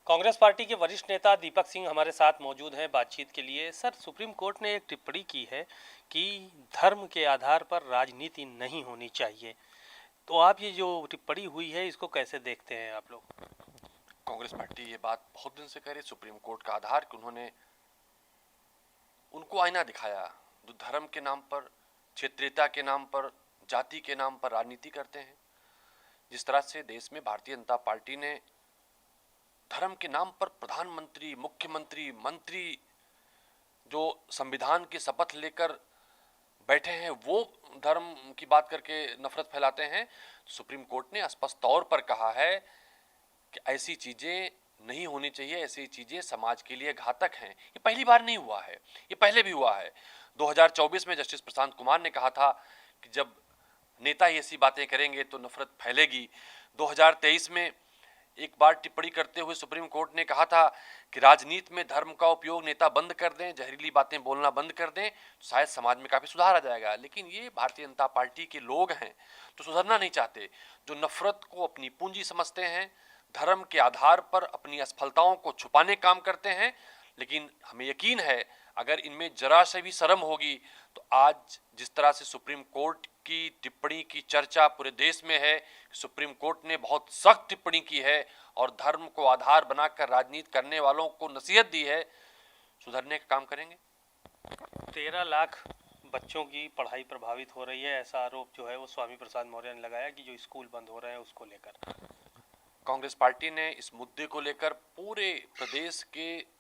Congress party के वरिष्ठ नेता दीपक सिंह हमारे साथ मौजूद हैं बातचीत के लिए। सर, सुप्रीम कोर्ट ने एक टिप्पणी की है कि धर्म के आधार पर राजनीति नहीं होनी चाहिए। तो आप ये जो टिप्पणी हुई है इसको कैसे देखते हैं आप लोग? कांग्रेस पार्टी ये बात बहुत दिन से कह रही सुप्रीम कोर्ट का आधार कि उन्होंने उनको आईना दिखाया जो धर्म के नाम पर, क्षेत्रीयता के नाम पर, जाति के नाम पर राजनीति करते हैं। जिस तरह से देश में भारतीय जनता पार्टी ने धर्म के नाम पर प्रधानमंत्री, मुख्यमंत्री, मंत्री जो संविधान की शपथ लेकर बैठे हैं वो धर्म की बात करके नफरत फैलाते हैं। सुप्रीम कोर्ट ने स्पष्ट तौर पर कहा है कि ऐसी चीजें नहीं होनी चाहिए, ऐसी चीजें समाज के लिए घातक हैं। ये पहली बार नहीं हुआ है, ये पहले भी हुआ है। 2024 में जस्टिस प्रशांत कुमार ने कहा था कि जब नेता ही ऐसी बातें करेंगे तो नफरत फैलेगी। 2023 में एक बार टिप्पणी करते हुए सुप्रीम कोर्ट ने कहा था कि राजनीति में धर्म का उपयोग नेता बंद कर दें, जहरीली बातें बोलना बंद कर दें, तो शायद समाज में काफी सुधार आ जाएगा। लेकिन ये भारतीय जनता पार्टी के लोग हैं जो सुधरना नहीं चाहते, जो नफरत को अपनी पूंजी समझते हैं, धर्म के आधार पर अपनी असफलताओं को छुपाने काम करते हैं। लेकिन हमें यकीन है अगर इनमें जरा से भी शर्म होगी तो आज जिस तरह से सुप्रीम कोर्ट की टिप्पणी की चर्चा पूरे देश में है, सुप्रीम कोर्ट ने बहुत सख्त टिप्पणी की है और धर्म को आधार बनाकर राजनीति करने वालों को नसीहत दी है, सुधरने का काम करेंगे। 13 लाख बच्चों की पढ़ाई प्रभावित हो रही है, ऐसा आरोप जो है वो स्वामी प्रसाद मौर्य ने लगाया कि जो स्कूल बंद हो रहे हैं उसको लेकर। कांग्रेस पार्टी ने इस मुद्दे को लेकर पूरे प्रदेश के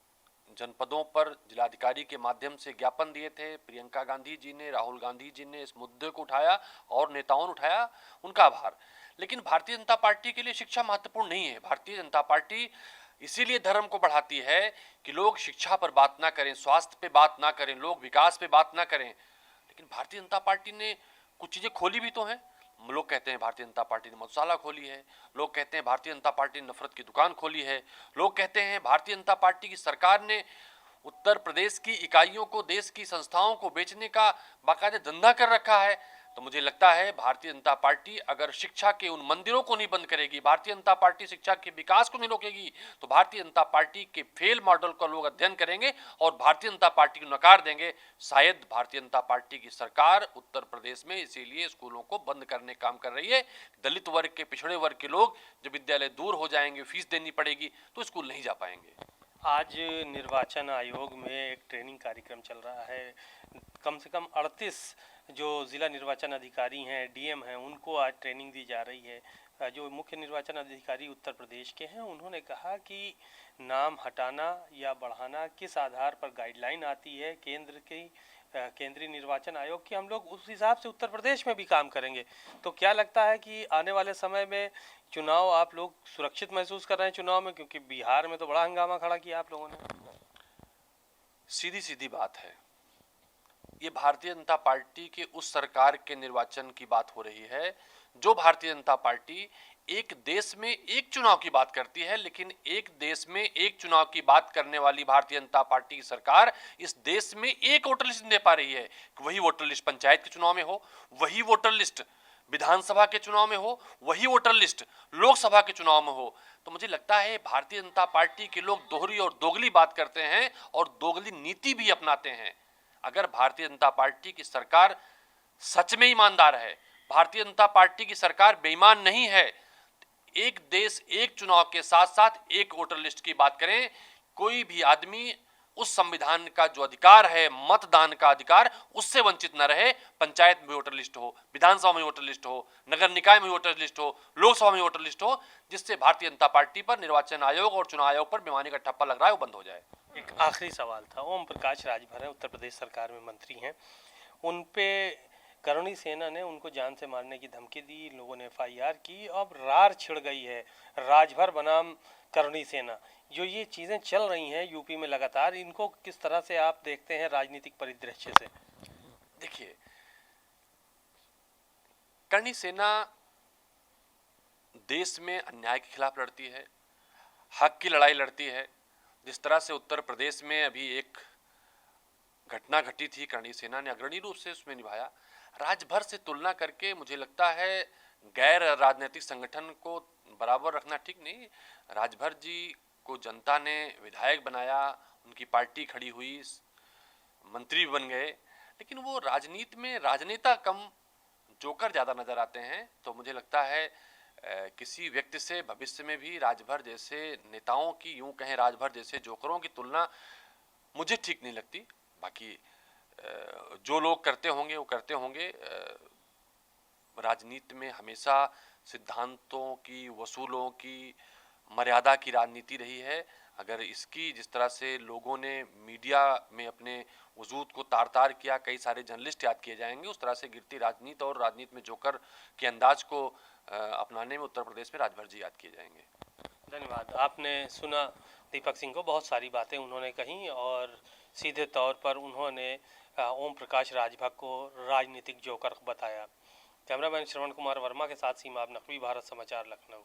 जनपदों पर जिलाधिकारी के माध्यम से ज्ञापन दिए थे। प्रियंका गांधी जी ने, राहुल गांधी जी ने इस मुद्दे को उठाया और नेताओं ने उठाया, उनका आभार। लेकिन भारतीय जनता पार्टी के लिए शिक्षा महत्वपूर्ण नहीं है। भारतीय जनता पार्टी इसीलिए धर्म को बढ़ाती है कि लोग शिक्षा पर बात ना करें, स्वास्थ्य पे बात ना करें, लोग विकास पे बात ना करें। लेकिन भारतीय जनता पार्टी ने कुछ चीजें खोली भी तो हैं। लोग कहते हैं भारतीय जनता पार्टी ने मधुशाला खोली है, लोग कहते हैं भारतीय जनता पार्टी ने नफरत की दुकान खोली है, लोग कहते हैं भारतीय जनता पार्टी की सरकार ने उत्तर प्रदेश की इकाइयों को, देश की संस्थाओं को बेचने का बाकायदा धंधा कर रखा है। तो मुझे लगता है भारतीय जनता पार्टी अगर शिक्षा के उन मंदिरों को नहीं बंद करेगी, भारतीय जनता पार्टी शिक्षा के विकास को नहीं रोकेगी, तो भारतीय जनता पार्टी के फेल मॉडल का लोग अध्ययन करेंगे और भारतीय जनता पार्टी को नकार देंगे। शायद भारतीय जनता पार्टी की सरकार उत्तर प्रदेश में इसीलिए स्कूलों को बंद करने का काम कर रही है। दलित वर्ग के, पिछड़े वर्ग के लोग जब विद्यालय दूर हो जाएंगे, फीस देनी पड़ेगी, तो स्कूल नहीं जा पाएंगे। आज निर्वाचन आयोग में एक ट्रेनिंग कार्यक्रम चल रहा है। कम से कम 38 जो ज़िला निर्वाचन अधिकारी हैं, डीएम हैं, उनको आज ट्रेनिंग दी जा रही है। जो मुख्य निर्वाचन अधिकारी उत्तर प्रदेश के हैं उन्होंने कहा कि नाम हटाना या बढ़ाना किस आधार पर गाइडलाइन आती है केंद्रीय निर्वाचन आयोग की, हम लोग उस हिसाब से उत्तर प्रदेश में भी काम करेंगे। तो क्या लगता है कि आने वाले समय में चुनाव आप लोग सुरक्षित महसूस कर रहे हैं चुनाव में? क्योंकि बिहार में तो बड़ा हंगामा खड़ा किया आप लोगों ने। सीधी सीधी बात है, ये भारतीय जनता पार्टी के उस सरकार के निर्वाचन की बात हो रही है जो भारतीय जनता पार्टी एक देश में एक चुनाव की बात करती है, लेकिन एक देश में एक चुनाव की बात करने वाली भारतीय जनता पार्टी की सरकार इस देश में एक वोटर लिस्ट दे पा रही है। वही वोटर लिस्ट पंचायत के चुनाव में हो, वही वोटर लिस्ट विधानसभा के चुनाव में हो, वही वोटर लिस्ट लोकसभा के चुनाव में हो। तो मुझे लगता है भारतीय जनता पार्टी के लोग दोहरी और दोगली बात करते हैं और दोगली नीति भी अपनाते हैं। अगर भारतीय जनता पार्टी की सरकार सच में ईमानदार है, भारतीय जनता पार्टी की सरकार बेईमान नहीं है, एक देश एक चुनाव के साथ साथ एक वोटर लिस्ट की बात करें, कोई भी आदमी उस संविधान का जो अधिकार है, मतदान का अधिकार, उससे वंचित न रहे। पंचायत में वोटर लिस्ट हो, विधानसभा में वोटर लिस्ट हो, नगर निकाय में वोटर लिस्ट हो, लोकसभा में वोटर लिस्ट हो, जिससे भारतीय जनता पार्टी पर, निर्वाचन आयोग और चुनाव आयोग पर बेईमानी का ठप्पा लग रहा है, वो बंद हो जाए। एक आखिरी सवाल था, ओम प्रकाश राजभर है, उत्तर प्रदेश सरकार में मंत्री हैं, उन पे करुणी सेना ने उनको जान से मारने की धमकी दी, लोगों ने एफआईआर की, अब रार छिड़ गई है राजभर बनाम करुणी सेना। जो ये चीज़ें चल रही हैं यूपी में लगातार, इनको किस तरह से आप देखते हैं राजनीतिक परिदृश्य से? देखिए, करुणी सेना देश में अन्याय के खिलाफ लड़ती है, हक की लड़ाई लड़ती है। जिस तरह से उत्तर प्रदेश में अभी एक घटना घटी थी, करुणी सेना ने अग्रणी रूप से उसमें निभाया। राजभर से तुलना करके मुझे लगता है गैर राजनीतिक संगठन को बराबर रखना ठीक नहीं। राजभर जी उनको जनता ने विधायक बनाया, उनकी पार्टी खड़ी हुई, मंत्री बन गए, लेकिन वो राजनीति में राजनेता कम जोकर ज़्यादा नजर आते हैं। तो मुझे लगता है किसी व्यक्ति से भविष्य में भी राजभर जैसे नेताओं की, यूं कहें राजभर जैसे जोकरों की तुलना मुझे ठीक नहीं लगती। बाकी जो लोग करते होंगे वो करते होंगे। राजनीति में हमेशा सिद्धांतों की, वसूलों की, मर्यादा की राजनीति रही है। अगर इसकी जिस तरह से लोगों ने मीडिया में अपने वजूद को तार तार किया, कई सारे जर्नलिस्ट याद किए जाएंगे, उस तरह से गिरती राजनीति और राजनीति में जोकर के अंदाज को अपनाने में उत्तर प्रदेश में राजभर जी याद किए जाएंगे। धन्यवाद। आपने सुना दीपक सिंह को, बहुत सारी बातें उन्होंने कही और सीधे तौर पर उन्होंने ओम प्रकाश राजभर को राजनीतिक जोकर बताया। कैमरामैन श्रवण कुमार वर्मा के साथ सीमा नकवी, भारत समाचार, लखनऊ।